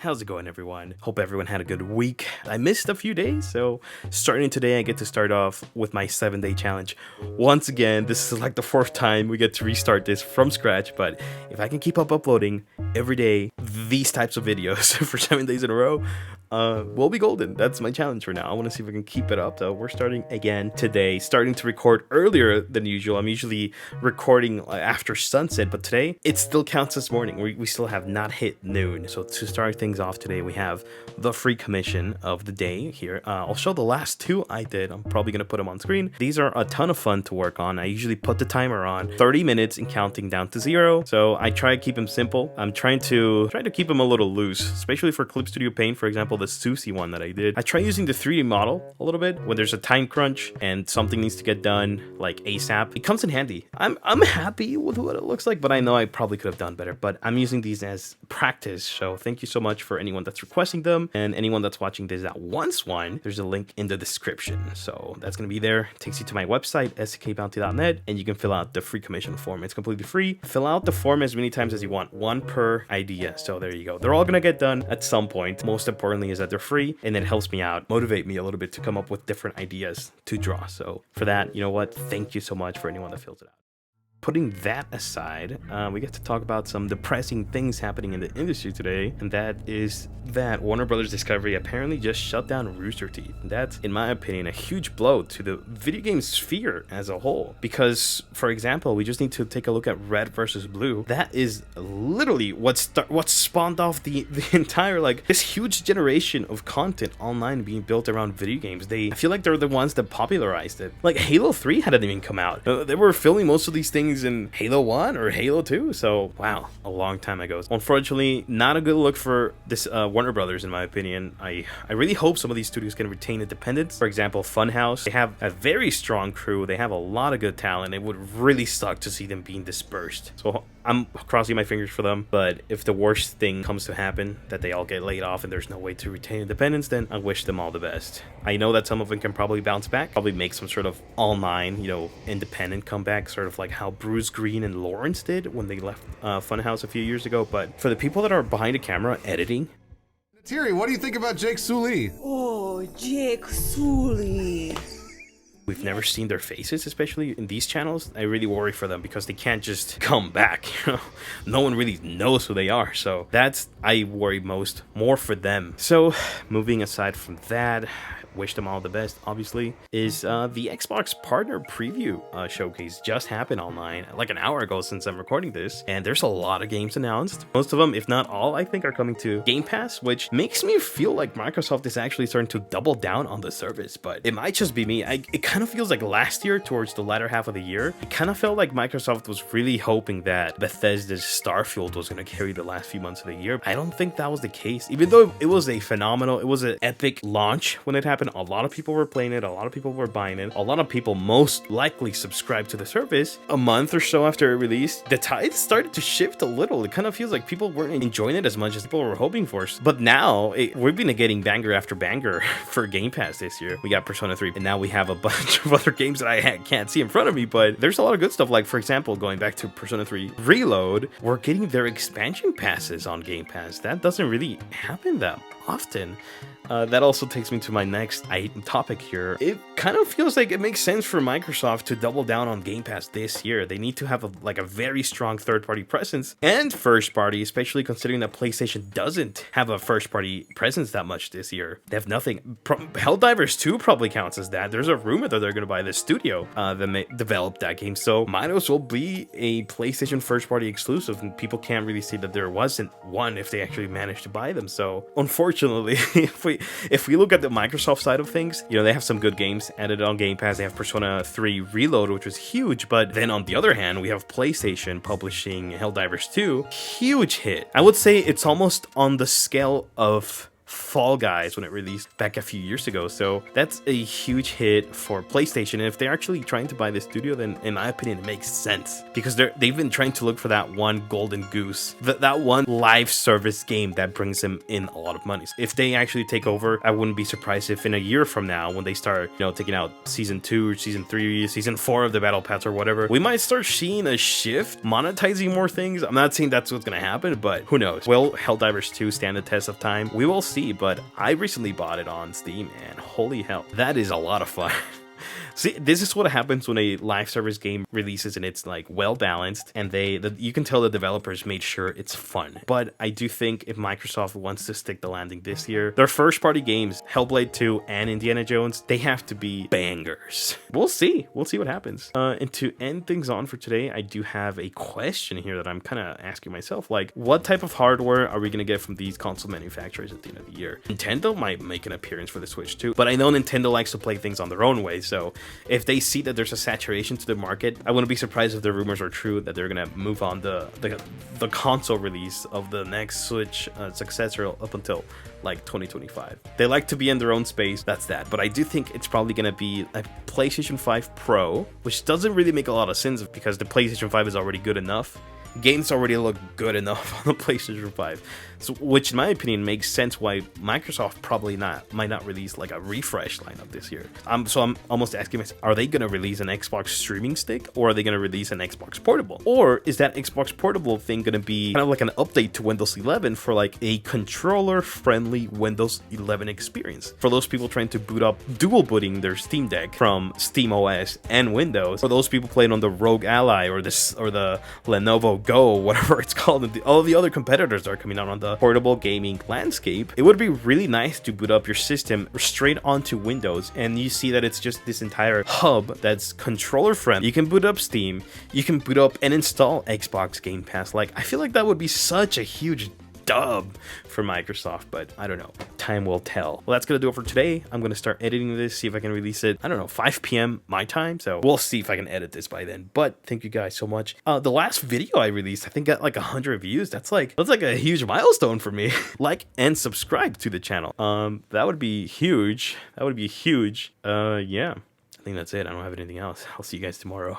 How's it going, everyone? Hope everyone had a good week. I missed a few days, so starting today, I get to start off with my 7-day challenge. Once again, this is like the fourth time we get to restart this from scratch, but if I can keep up uploading every day these types of videos for 7 days in a row, we'll be golden. That's my challenge for now. I want to see if I can keep it up, though. We're starting again today, starting to record earlier than usual. I'm usually recording after sunset, but today it still counts as morning. We still have not hit noon, so to start things off today, we have the free commission of the day here. I'll show the last two I did. I'm probably gonna put them on screen. These are a ton of fun to work on. I usually put the timer on 30 minutes and counting down to 0. So I try to keep them simple. I'm trying to keep them a little loose, especially for Clip Studio Paint. For example, the Susie one that I did. I try using the 3D model a little bit when there's a time crunch and something needs to get done like ASAP. It comes in handy. I'm happy with what it looks like, but I know I probably could have done better. But I'm using these as practice. So thank you so much for anyone that's requesting them, and anyone that's watching this that wants one. There's a link in the description, so that's gonna be there. It takes you to my website, skbounty.net, and you can fill out the free commission form. It's completely free. Fill out the form as many times as you want, one per idea. So there you go. They're all gonna get done at some point. Most importantly is that they're free, and it helps me out, motivate me a little bit to come up with different ideas to draw. So for that, you know what, thank you so much for anyone that fills it out. Putting that aside, we get to talk about some depressing things happening in the industry today, and that is that Warner Brothers Discovery apparently just shut down Rooster Teeth. And that's, in my opinion, a huge blow to the video game sphere as a whole. Because, for example, we just need to take a look at Red versus Blue. That is literally what spawned off the entire, like, this huge generation of content online being built around video games. I feel like they're the ones that popularized it. Like, Halo 3 hadn't even come out. They were filming most of these things in Halo 1 or Halo 2, so wow, a long time ago. Unfortunately, not a good look for this Warner Brothers, in my opinion. I really hope some of these studios can retain independence. For example, Funhouse, they have a very strong crew, they have a lot of good talent. It would really suck to see them being dispersed, so I'm crossing my fingers for them. But if the worst thing comes to happen, that they all get laid off and there's no way to retain independence, then I wish them all the best. I know that some of them can probably bounce back, probably make some sort of online, independent comeback, sort of like how Bruce Green and Lawrence did when they left Funhouse a few years ago. But for the people that are behind a camera editing, Thierry, what do you think about Jake Sully? Oh, Jake Sully. we've never seen their faces, especially in these channels. I really worry for them because they can't just come back. No one really knows who they are. So I worry more for them. So moving aside from that, wish them all the best, obviously, is the Xbox partner preview showcase just happened online like an hour ago since I'm recording this, and there's a lot of games announced. Most of them, if not all, I think are coming to Game Pass, which makes me feel like Microsoft is actually starting to double down on the service. But it might just be me. It kind of feels like last year, towards the latter half of the year, it kind of felt like Microsoft was really hoping that Bethesda's Starfield was going to carry the last few months of the year. I don't think that was the case, even though it was an epic launch when it happened. A lot of people were playing it, a lot of people were buying it, a lot of people most likely subscribed to the service. A month or so after it released, the tide started to shift a little. It kind of feels like people weren't enjoying it as much as people were hoping for. But now we've been getting banger after banger for Game Pass this year. We got Persona 3, and now we have a bunch of other games that I can't see in front of me, but there's a lot of good stuff. Like, for example, going back to Persona 3 Reload, we're getting their expansion passes on Game Pass. That doesn't really happen that often. That also takes me to my next topic here. It kind of feels like it makes sense for Microsoft to double down on Game Pass this year. They need to have a very strong third-party presence and first-party, especially considering that PlayStation doesn't have a first-party presence that much this year. They have nothing. Helldivers 2 probably counts as that. There's a rumor that they're going to buy the studio that developed that game, so might as well be a PlayStation first-party exclusive, and people can't really see that there wasn't one if they actually managed to buy them. So unfortunately, if we look at the Microsoft side of things, they have some good games added on Game Pass. They have Persona 3 Reload, which was huge, but then on the other hand, we have PlayStation publishing Helldivers 2, huge hit. I would say it's almost on the scale of Fall Guys when it released back a few years ago. So that's a huge hit for PlayStation. And if they're actually trying to buy the studio, then in my opinion, it makes sense because they've been trying to look for that one golden goose, that one live service game that brings them in a lot of money. If they actually take over, I wouldn't be surprised if in a year from now, when they start, taking out season 2 or season 3, season 4 of the Battle Pass or whatever, we might start seeing a shift, monetizing more things. I'm not saying that's what's gonna happen, but who knows? Will Helldivers 2 stand the test of time? We will see, but I recently bought it on Steam and holy hell, that is a lot of fun. See, this is what happens when a live service game releases and it's like well balanced, and you can tell the developers made sure it's fun. But I do think if Microsoft wants to stick the landing this year, their first party games, Hellblade 2 and Indiana Jones, they have to be bangers. We'll see what happens. And to end things on for today, I do have a question here that I'm kind of asking myself, like, what type of hardware are we gonna get from these console manufacturers at the end of the year? Nintendo might make an appearance for the Switch too, but I know Nintendo likes to play things on their own way, so if they see that there's a saturation to the market, I wouldn't be surprised if the rumors are true that they're gonna move on the console release of the next Switch successor up until like 2025. They like to be in their own space, that's that. But I do think it's probably gonna be a PlayStation 5 Pro, which doesn't really make a lot of sense because the PlayStation 5 is already good enough. Games already look good enough on the PlayStation 5, so which in my opinion makes sense why Microsoft probably might not release like a refresh lineup this year. So I'm almost asking myself, are they going to release an Xbox streaming stick, or are they going to release an Xbox Portable? Or is that Xbox Portable thing going to be kind of like an update to Windows 11 for like a controller-friendly Windows 11 experience? For those people trying to boot up, dual booting their Steam Deck from Steam OS and Windows, for those people playing on the Rogue Ally or the Lenovo Go, whatever it's called, and all the other competitors are coming out on the portable gaming landscape, it would be really nice to boot up your system straight onto Windows, and you see that it's just this entire hub that's controller friendly. You can boot up Steam, you can boot up and install Xbox Game Pass. Like, I feel like that would be such a huge dub for Microsoft, but I don't know. Time will tell. Well, that's gonna do it for today. I'm gonna start editing this, see if I can release it, I don't know, 5 p.m. my time, so we'll see if I can edit this by then. But thank you guys so much. The last video I released, I think, got like 100 views. That's like a huge milestone for me. Like and subscribe to the channel. That would be huge. Yeah, I think that's it. I don't have anything else. I'll see you guys tomorrow.